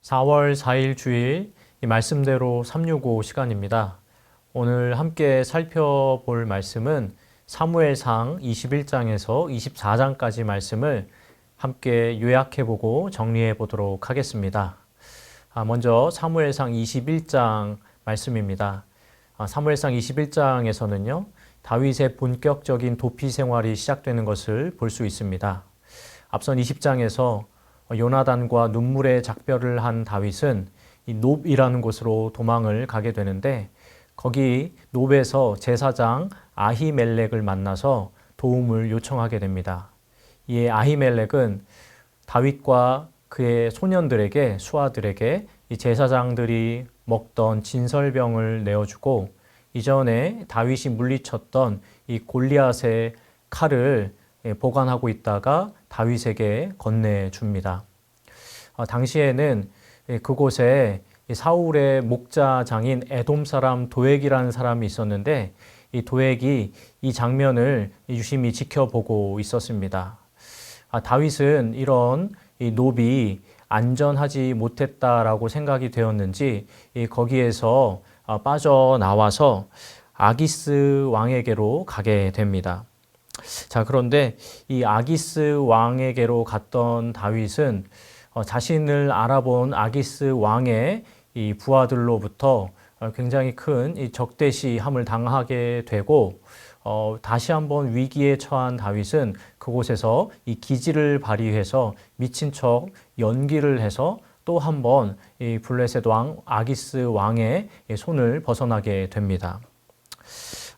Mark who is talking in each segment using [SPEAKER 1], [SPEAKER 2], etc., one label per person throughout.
[SPEAKER 1] 4월 4일 주일 이 말씀대로 365 시간입니다. 오늘 함께 살펴볼 말씀은 사무엘상 21장에서 24장까지 말씀을 함께 요약해보고 정리해보도록 하겠습니다. 먼저 사무엘상 21장 말씀입니다. 사무엘상 21장에서는요, 다윗의 본격적인 도피 생활이 시작되는 것을 볼 수 있습니다. 앞선 20장에서 요나단과 눈물의 작별을 한 다윗은 이 놉이라는 곳으로 도망을 가게 되는데, 거기 놉에서 제사장 아히멜렉을 만나서 도움을 요청하게 됩니다. 이에 아히멜렉은 다윗과 그의 소년들에게, 수하들에게 이 제사장들이 먹던 진설병을 내어주고, 이전에 다윗이 물리쳤던 이 골리앗의 칼을 보관하고 있다가 다윗에게 건네줍니다. 당시에는 그곳에 사울의 목자장인 에돔 사람 도액이라는 사람이 있었는데, 이 도액이 이 장면을 유심히 지켜보고 있었습니다. 다윗은 이런 이 놉이 안전하지 못했다라고 생각이 되었는지 거기에서 빠져나와서 아기스 왕에게로 가게 됩니다. 자, 그런데 이 아기스 왕에게로 갔던 다윗은 자신을 알아본 아기스 왕의 이 부하들로부터 굉장히 큰 이 적대시함을 당하게 되고, 다시 한번 위기에 처한 다윗은 그곳에서 이 기지를 발휘해서 미친 척 연기를 해서 또 한번 이 블레셋 왕 아기스 왕의 손을 벗어나게 됩니다.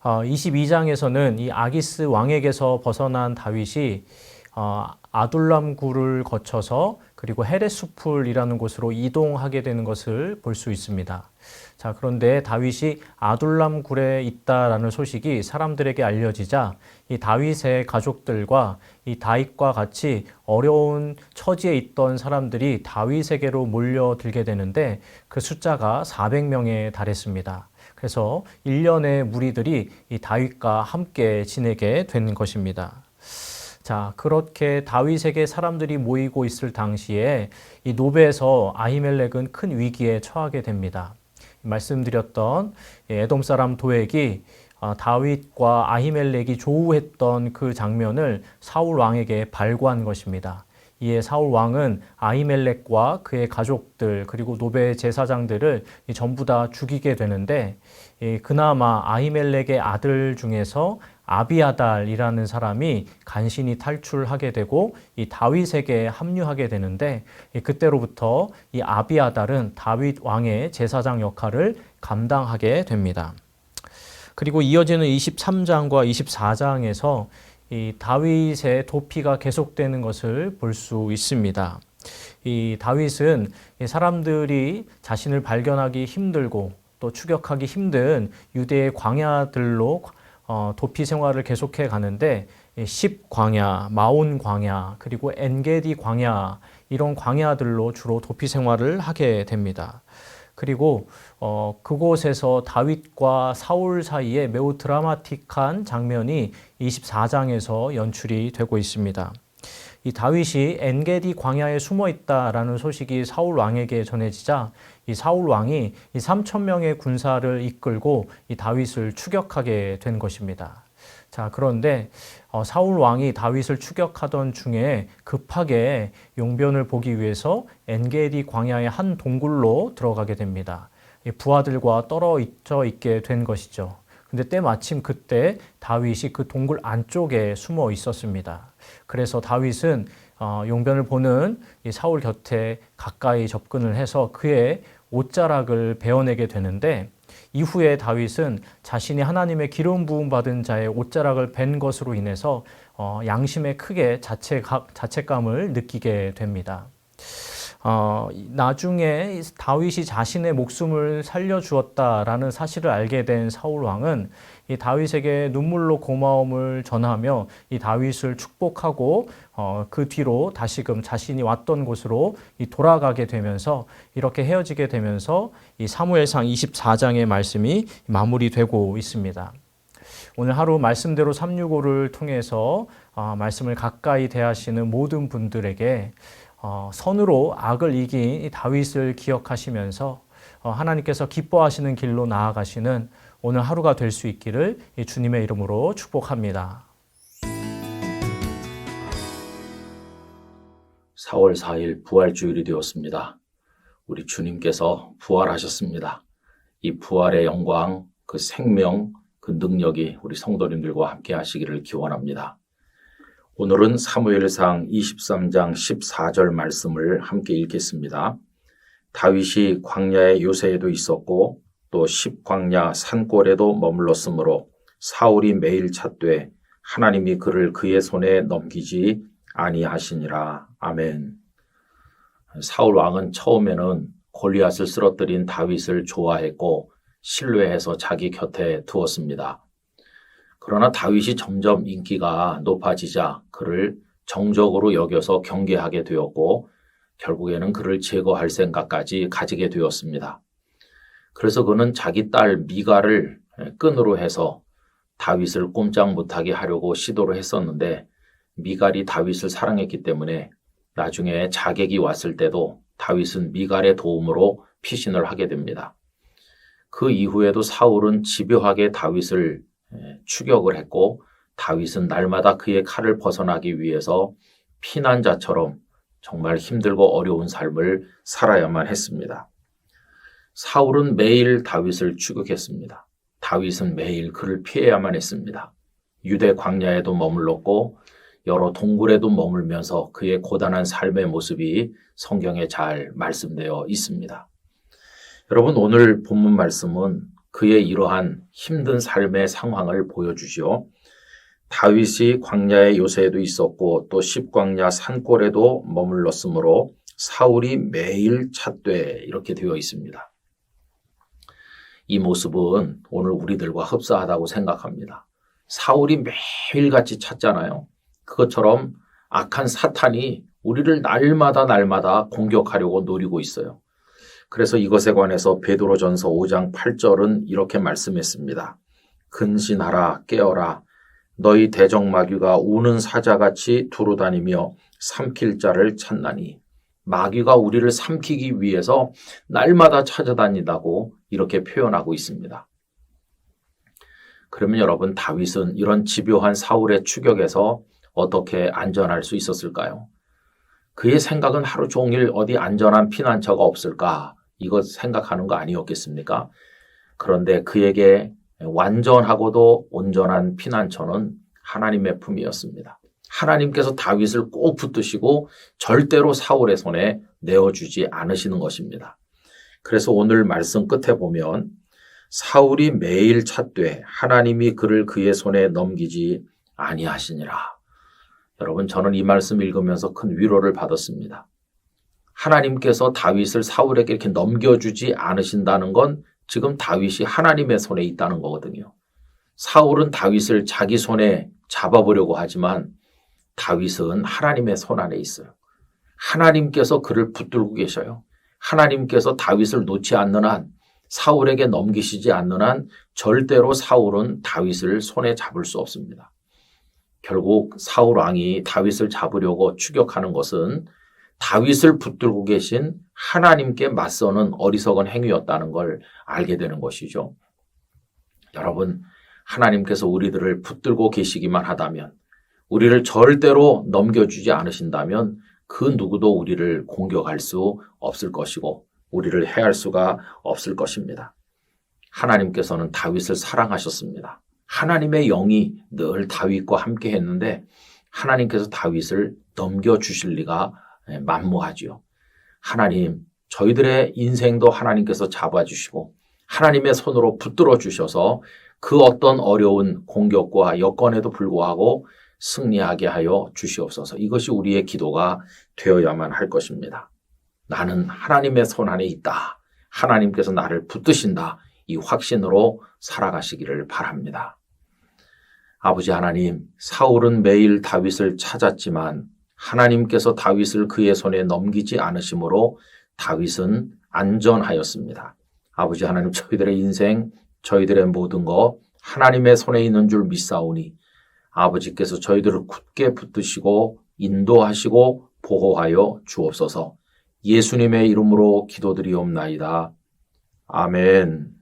[SPEAKER 1] 22장에서는 이 아기스 왕에게서 벗어난 다윗이 아둘람 굴을 거쳐서 그리고 헤레수풀이라는 곳으로 이동하게 되는 것을 볼 수 있습니다. 자, 그런데 다윗이 아둘람 굴에 있다라는 소식이 사람들에게 알려지자 이 다윗의 가족들과 이 다윗과 같이 어려운 처지에 있던 사람들이 다윗에게로 몰려들게 되는데, 그 숫자가 400명에 달했습니다. 그래서 1년의 무리들이 이 다윗과 함께 지내게 된 것입니다. 자, 그렇게 다윗에게 사람들이 모이고 있을 당시에 이 놉에서 아히멜렉은 큰 위기에 처하게 됩니다. 말씀드렸던 에돔 사람 도액이 다윗과 아히멜렉이 조우했던 그 장면을 사울 왕에게 발구한 것입니다. 이에 사울 왕은 아히멜렉과 그의 가족들 그리고 노베 제사장들을 전부 다 죽이게 되는데, 그나마 아히멜렉의 아들 중에서 아비아달이라는 사람이 간신히 탈출하게 되고 이 다윗에게 합류하게 되는데, 그때로부터 이 아비아달은 다윗 왕의 제사장 역할을 감당하게 됩니다. 그리고 이어지는 23장과 24장에서 이 다윗의 도피가 계속되는 것을 볼 수 있습니다. 이 다윗은 사람들이 자신을 발견하기 힘들고 또 추격하기 힘든 유대의 광야들로 도피 생활을 계속해 가는데, 10광야, 마온 광야, 그리고 엔게디 광야, 이런 광야들로 주로 도피 생활을 하게 됩니다. 그리고 그곳에서 다윗과 사울 사이에 매우 드라마틱한 장면이 24장에서 연출이 되고 있습니다. 이 다윗이 엔게디 광야에 숨어 있다라는 소식이 사울 왕에게 전해지자 이 사울 왕이 이 3,000명의 군사를 이끌고 이 다윗을 추격하게 된 것입니다. 자, 그런데 사울 왕이 다윗을 추격하던 중에 급하게 용변을 보기 위해서 엔게디 광야의 한 동굴로 들어가게 됩니다. 부하들과 떨어져 있게 된 것이죠. 근데 때마침 그때 다윗이 그 동굴 안쪽에 숨어 있었습니다. 그래서 다윗은 용변을 보는 이 사울 곁에 가까이 접근을 해서 그의 옷자락을 베어내게 되는데, 이후에 다윗은 자신이 하나님의 기름 부음 받은 자의 옷자락을 벤 것으로 인해서 양심에 크게 자책감을 느끼게 됩니다. 나중에 다윗이 자신의 목숨을 살려주었다라는 사실을 알게 된 사울 왕은 이 다윗에게 눈물로 고마움을 전하며 이 다윗을 축복하고 그 뒤로 다시금 자신이 왔던 곳으로 돌아가게 되면서 이렇게 헤어지게 되면서 이 사무엘상 24장의 말씀이 마무리되고 있습니다. 오늘 하루 말씀대로 365를 통해서 말씀을 가까이 대하시는 모든 분들에게 선으로 악을 이긴 이 다윗을 기억하시면서 하나님께서 기뻐하시는 길로 나아가시는 오늘 하루가 될 수 있기를 주님의 이름으로 축복합니다.
[SPEAKER 2] 4월 4일 부활주일이 되었습니다. 우리 주님께서 부활하셨습니다. 이 부활의 영광, 그 생명, 그 능력이 우리 성도님들과 함께 하시기를 기원합니다. 오늘은 사무엘상 23장 14절 말씀을 함께 읽겠습니다. 다윗이 광야의 요새에도 있었고 또 십광야 산골에도 머물렀으므로 사울이 매일 찾되 하나님이 그를 그의 손에 넘기지 아니하시니라. 아멘. 사울 왕은 처음에는 골리앗을 쓰러뜨린 다윗을 좋아했고 신뢰해서 자기 곁에 두었습니다. 그러나 다윗이 점점 인기가 높아지자 그를 정적으로 여겨서 경계하게 되었고 결국에는 그를 제거할 생각까지 가지게 되었습니다. 그래서 그는 자기 딸 미갈을 끈으로 해서 다윗을 꼼짝 못하게 하려고 시도를 했었는데 미갈이 다윗을 사랑했기 때문에 나중에 자객이 왔을 때도 다윗은 미갈의 도움으로 피신을 하게 됩니다. 그 이후에도 사울은 집요하게 다윗을 추격을 했고 다윗은 날마다 그의 칼을 벗어나기 위해서 피난자처럼 정말 힘들고 어려운 삶을 살아야만 했습니다. 사울은 매일 다윗을 추격했습니다. 다윗은 매일 그를 피해야만 했습니다. 유대 광야에도 머물렀고 여러 동굴에도 머물면서 그의 고단한 삶의 모습이 성경에 잘 말씀되어 있습니다. 여러분, 오늘 본문 말씀은 그의 이러한 힘든 삶의 상황을 보여주지요. 다윗이 광야의 요새에도 있었고 또 십광야 산골에도 머물렀으므로 사울이 매일 찾되 이렇게 되어 있습니다. 이 모습은 오늘 우리들과 흡사하다고 생각합니다. 사울이 매일같이 찾잖아요. 그것처럼 악한 사탄이 우리를 날마다 공격하려고 노리고 있어요. 그래서 이것에 관해서 베드로전서 5장 8절은 이렇게 말씀했습니다. 근신하라 깨어라 너희 대적마귀가 우는 사자같이 두루다니며 삼킬 자를 찾나니 마귀가 우리를 삼키기 위해서 날마다 찾아다닌다고 이렇게 표현하고 있습니다. 그러면 여러분 다윗은 이런 집요한 사울의 추격에서 어떻게 안전할 수 있었을까요? 그의 생각은 하루 종일 어디 안전한 피난처가 없을까? 이것 생각하는 거 아니었겠습니까? 그런데 그에게 완전하고도 온전한 피난처는 하나님의 품이었습니다. 하나님께서 다윗을 꼭 붙드시고 절대로 사울의 손에 내어주지 않으시는 것입니다. 그래서 오늘 말씀 끝에 보면 사울이 매일 찾되 하나님이 그를 그의 손에 넘기지 아니하시니라. 여러분, 저는 이 말씀 읽으면서 큰 위로를 받았습니다. 하나님께서 다윗을 사울에게 이렇게 넘겨주지 않으신다는 건 지금 다윗이 하나님의 손에 있다는 거거든요. 사울은 다윗을 자기 손에 잡아보려고 하지만 다윗은 하나님의 손 안에 있어요. 하나님께서 그를 붙들고 계셔요. 하나님께서 다윗을 놓지 않는 한, 사울에게 넘기시지 않는 한 절대로 사울은 다윗을 손에 잡을 수 없습니다. 결국 사울 왕이 다윗을 잡으려고 추격하는 것은 다윗을 붙들고 계신 하나님께 맞서는 어리석은 행위였다는 걸 알게 되는 것이죠. 여러분, 하나님께서 우리들을 붙들고 계시기만 하다면, 우리를 절대로 넘겨주지 않으신다면 그 누구도 우리를 공격할 수 없을 것이고 우리를 해할 수가 없을 것입니다. 하나님께서는 다윗을 사랑하셨습니다. 하나님의 영이 늘 다윗과 함께 했는데 하나님께서 다윗을 넘겨주실 리가 만무하지요. 하나님, 저희들의 인생도 하나님께서 잡아주시고 하나님의 손으로 붙들어 주셔서 그 어떤 어려운 공격과 여건에도 불구하고 승리하게 하여 주시옵소서. 이것이 우리의 기도가 되어야만 할 것입니다. 나는 하나님의 손 안에 있다. 하나님께서 나를 붙드신다. 이 확신으로 살아가시기를 바랍니다. 아버지 하나님, 사울은 매일 다윗을 찾았지만 하나님께서 다윗을 그의 손에 넘기지 않으심으로 다윗은 안전하였습니다. 아버지 하나님, 저희들의 인생, 저희들의 모든 것 하나님의 손에 있는 줄 믿사오니 아버지께서 저희들을 굳게 붙드시고 인도하시고 보호하여 주옵소서. 예수님의 이름으로 기도드리옵나이다. 아멘.